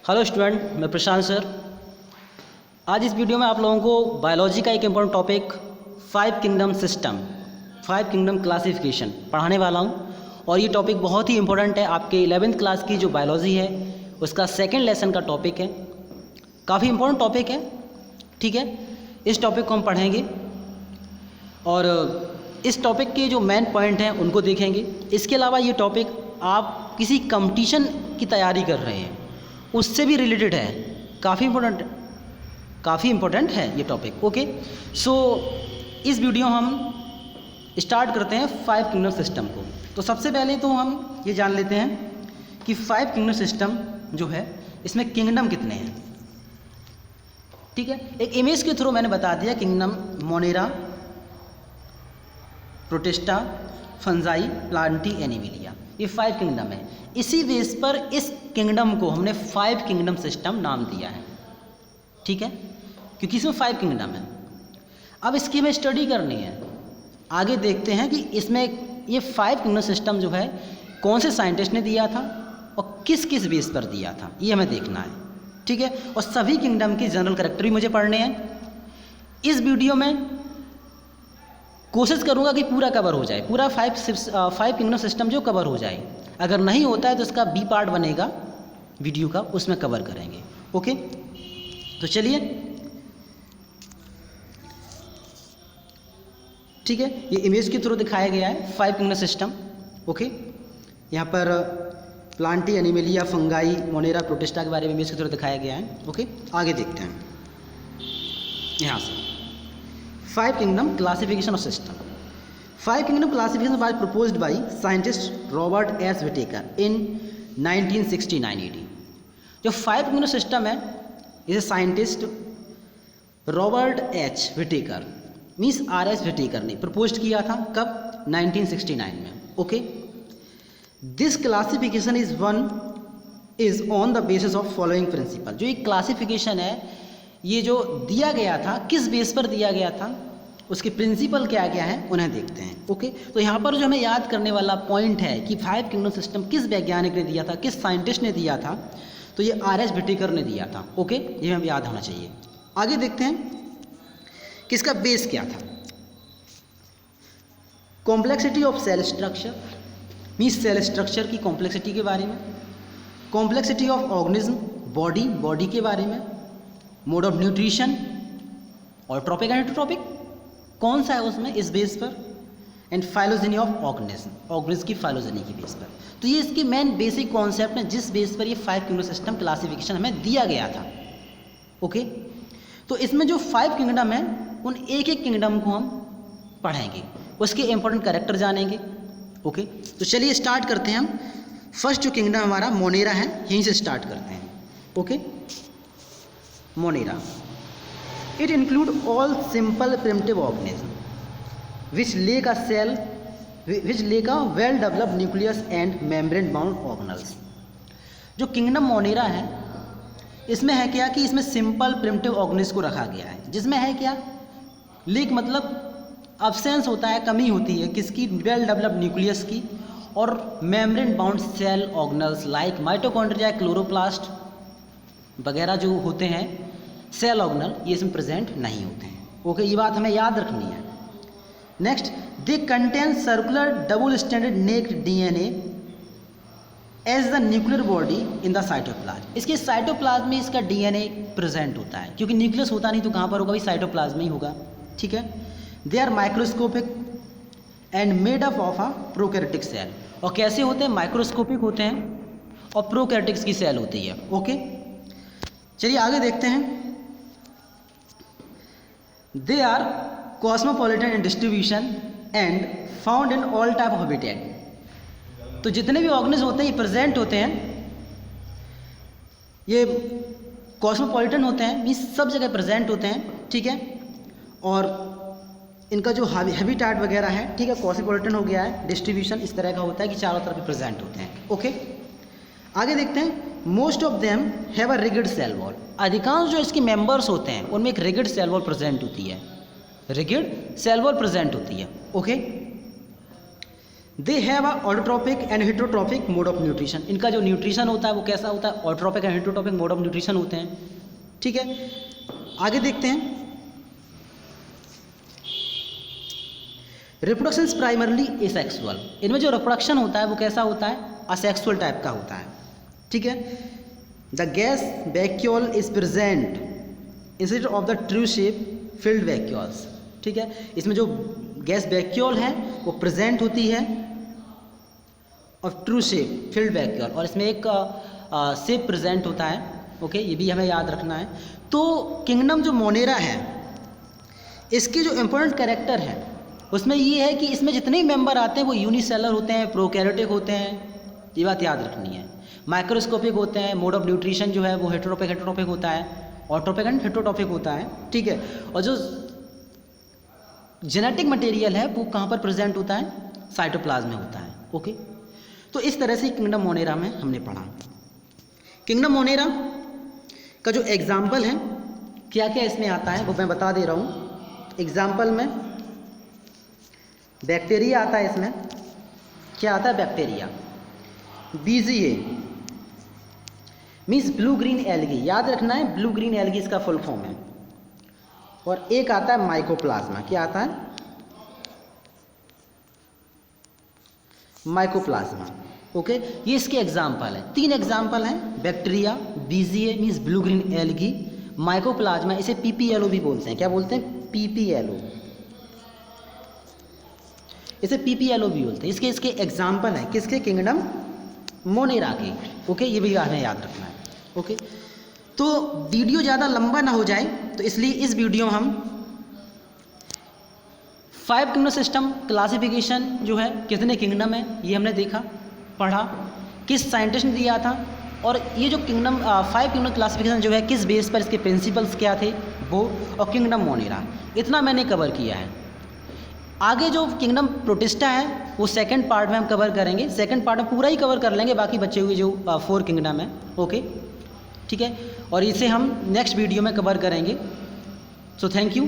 Hello student, मैं प्रशांत sir. आज इस वीडियो में आप लोगों को बायोलॉजी का एक important topic 5 kingdom system, 5 kingdom classification पढ़ाने वाला हूँ। और ये टॉपिक बहुत ही इम्पोर्टेंट है। आपके 11th क्लास की जो बायोलॉजी है उसका सेकेंड लेसन का टॉपिक है। काफ़ी इम्पोर्टेंट टॉपिक है, ठीक है। इस टॉपिक को हम पढ़ेंगे और इस टॉपिक के जो मेन पॉइंट हैं उनको देखेंगे। इसके अलावा ये टॉपिक आप किसी कंपटीशन की तैयारी कर रहे हैं उससे भी रिलेटेड है, काफ़ी इम्पोर्टेंट है ये टॉपिक। ओके, सो इस वीडियो हम स्टार्ट करते हैं 5 किंगडम सिस्टम को। तो सबसे पहले तो हम ये जान लेते हैं कि 5 किंगडम सिस्टम जो है इसमें किंगडम कितने हैं, ठीक है। एक इमेज के थ्रू मैंने बता दिया kingdom Monera, protista, fungi, Plantae, Animalia, ये 5 किंगडम है। इसी बेस पर इस किंगडम को हमने 5 किंगडम सिस्टम नाम दिया है, ठीक है, क्योंकि इसमें 5 किंगडम है। अब इसकी हमें स्टडी करनी है। आगे देखते हैं कि इसमें ये 5 किंगडम सिस्टम जो है कौन से साइंटिस्ट ने दिया था और किस किस बेस पर दिया था, ये हमें देखना है, ठीक है। और सभी किंगडम के जनरल कैरेक्टर भी मुझे पढ़ने हैं। इस वीडियो में कोशिश करूंगा कि पूरा कवर हो जाए, पूरा 5 किंगडम सिस्टम जो कवर हो जाए। अगर नहीं होता है तो इसका बी पार्ट बनेगा वीडियो का, उसमें कवर करेंगे। ओके, तो चलिए, ठीक है। ये इमेज के थ्रू दिखाया गया है 5 किंगडम सिस्टम। ओके, यहाँ पर Plantae, Animalia, fungi, Monera, protista के बारे में इमेज के थ्रू दिखाया गया है। ओके, आगे देखते हैं यहाँ से 5 kingdom classification of system. 5 kingdom classification was proposed by scientist Robert S Whittaker in 1969 AD। जो 5 किंगडम सिस्टम है इसे scientist Robert H Whittaker means RS Whittaker ने प्रपोज किया था। कब? 1969 में। Okay, this classification is on the basis of following principle. जो ये क्लासिफिकेशन है ये जो दिया गया था किस बेस पर दिया गया था, उसके प्रिंसिपल क्या क्या हैं उन्हें देखते हैं। ओके, तो यहाँ पर जो हमें याद करने वाला पॉइंट है कि 5 किंगडम सिस्टम किस वैज्ञानिक ने दिया था, किस साइंटिस्ट ने दिया था, तो ये RS विटेकर ने दिया था। ओके, ये हमें याद होना चाहिए। आगे देखते हैं कि इसका बेस क्या था। Complexity of cell structure means cell structure की कॉम्प्लेक्सिटी के बारे में, कॉम्प्लेक्सिटी ऑफ ऑर्गेनिज्म बॉडी के बारे में, मोड ऑफ न्यूट्रिशन और ट्रॉपिक एंड हेटेरोट्रॉपिक कौन सा है उसमें इस बेस पर, एंड फाइलोजेनी ऑफ ऑर्गेनिज्म की फाइलोजेनी की बेस पर। तो ये इसके मेन बेसिक कॉन्सेप्ट हैं जिस बेस पर ये 5 किंगडम सिस्टम क्लासिफिकेशन हमें दिया गया था। ओके, तो इसमें जो 5 किंगडम है उन एक एक किंगडम को हम पढ़ेंगे, उसके इंपॉर्टेंट कैरेक्टर जानेंगे। ओके, तो चलिए स्टार्ट करते हैं हम। फर्स्ट जो किंगडम हमारा मोनेरा है, यहीं से स्टार्ट करते हैं। Okay, Monera it include all simple primitive organism which lack a well developed nucleus and membrane bound organelles। जो किंगडम मोनेरा है इसमें है क्या कि इसमें सिंपल प्रिमिटिव ऑर्गेनिज्म को रखा गया है, जिसमें है क्या, लेक मतलब अब्सेंस होता है, कमी होती है किसकी, वेल डेवलप्ड न्यूक्लियस की, और membrane bound cell organelles like mitochondria, chloroplast वगैरह जो होते हैं सेल ऑर्गेनल, ये इसमें प्रेजेंट नहीं होते हैं। ओके, ये बात हमें याद रखनी है। Next, they contain circular double standard naked DNA as the nuclear body in the cytoplasm. इसके साइटोप्लाज्म में इसका DNA प्रेजेंट होता है, क्योंकि न्यूक्लियस होता नहीं तो कहाँ पर होगा, भी साइटोप्लाज्म में ही होगा, ठीक है। They are microscopic and made up of a prokaryotic cell. और कैसे होते हैं, माइक्रोस्कोपिक होते हैं और प्रोकैरियोटिक्स की सेल होती है। ओके, चलिए आगे देखते हैं। They are cosmopolitan in distribution and found in all type of habitat. तो जितने भी ऑर्गेनिज्म होते हैं ये प्रेजेंट होते हैं, ये कॉस्मोपॉलिटन होते हैं, मीन्स सब जगह प्रेजेंट होते हैं, ठीक है। और इनका जो हैबिटेट वगैरह है, ठीक है, कॉस्मोपॉलिटन हो गया है, डिस्ट्रीब्यूशन इस तरह का होता है कि चारों तरफ प्रेजेंट होते हैं। ओके, आगे देखते हैं। Most of them have a rigid cell wall. अधिकांश जो इसके मेंबर्स होते हैं उनमें एक रिगिड सेल वॉल प्रेजेंट होती है, रिगिड सेल वॉल प्रेजेंट होती है। Okay, they have a autotrophic and heterotrophic mode of nutrition. इनका जो न्यूट्रिशन होता है वो कैसा होता है, autotrophic and heterotrophic mode of nutrition होते हैं। ठीक है, आगे देखते हैं। Reproduction is primarily asexual. इनमें जो रिप्रोडक्शन होता है वो कैसा होता है, असेक्सुअल टाइप का होता है। ठीक है, the gas vacuole is present instead of the true shape field vacuoles. ठीक है, इसमें जो गैस वैक्यूल है वो प्रेजेंट होती है और ट्रू शेप फिल्ड वैक्यूल, और इसमें एक शेप प्रेजेंट होता है। ओके, ये भी हमें याद रखना है। तो किंगडम जो मोनेरा है, इसके जो इम्पोर्टेंट कैरेक्टर है उसमें ये है कि इसमें जितने ही मेंबर आते हैं वो यूनिसेलर होते हैं, प्रोकैरियोटिक होते हैं, ये बात याद रखनी है। माइक्रोस्कोपिक होते हैं, मोड ऑफ न्यूट्रिशन जो है वो हेटेरोट्रॉपिक होता है, ऑटोट्रॉपिक एंड हेटेरोट्रॉपिक होता है। ठीक है, और जो जेनेटिक मटेरियल है वो कहाँ पर प्रेजेंट होता है, साइटोप्लाज्म में होता है। ओके, तो इस तरह से किंगडम मोनेरा में हमने पढ़ा। किंगडम मोनेरा का जो एग्जाम्पल है, क्या क्या इसमें आता है वो मैं बता दे रहा हूँ। एग्जाम्पल में बैक्टीरिया आता है, इसमें क्या आता है, bacteria. BGA means blue green algae, याद रखना है, ब्लू ग्रीन एल्गी इसका फुल फॉर्म है। और एक आता है माइकोप्लाज्मा, क्या आता है, माइकोप्लाज्मा। ओके, ये इसके एग्जाम्पल है, 3 एग्जाम्पल हैं, bacteria, BGA means blue green algae, mycoplasma, इसे PPLO भी बोलते हैं। क्या बोलते हैं, PPLO, इसे PPLO भी बोलते हैं। इसके एग्जाम्पल हैं किसके, किंगडम मोनेरा के। ओके, ये भी हमें याद रखना है। ओके, तो वीडियो ज़्यादा लंबा ना हो जाए तो इसलिए इस वीडियो में हम 5 किंगडम सिस्टम क्लासिफिकेशन जो है, कितने किंगडम है ये हमने देखा, पढ़ा, किस साइंटिस्ट ने दिया था, और ये जो किंगडम 5 किंगडम क्लासिफिकेशन जो है किस बेस पर, इसके प्रिंसिपल्स क्या थे वो, और किंगडम मोनेरा, इतना मैंने कवर किया है। आगे जो किंगडम प्रोटिस्टा है वो सेकंड पार्ट में हम कवर करेंगे, सेकंड पार्ट में पूरा ही कवर कर लेंगे, बाकी बचे हुए जो 4 किंगडम है। ओके, ठीक है, और इसे हम नेक्स्ट वीडियो में कवर करेंगे। So thank you.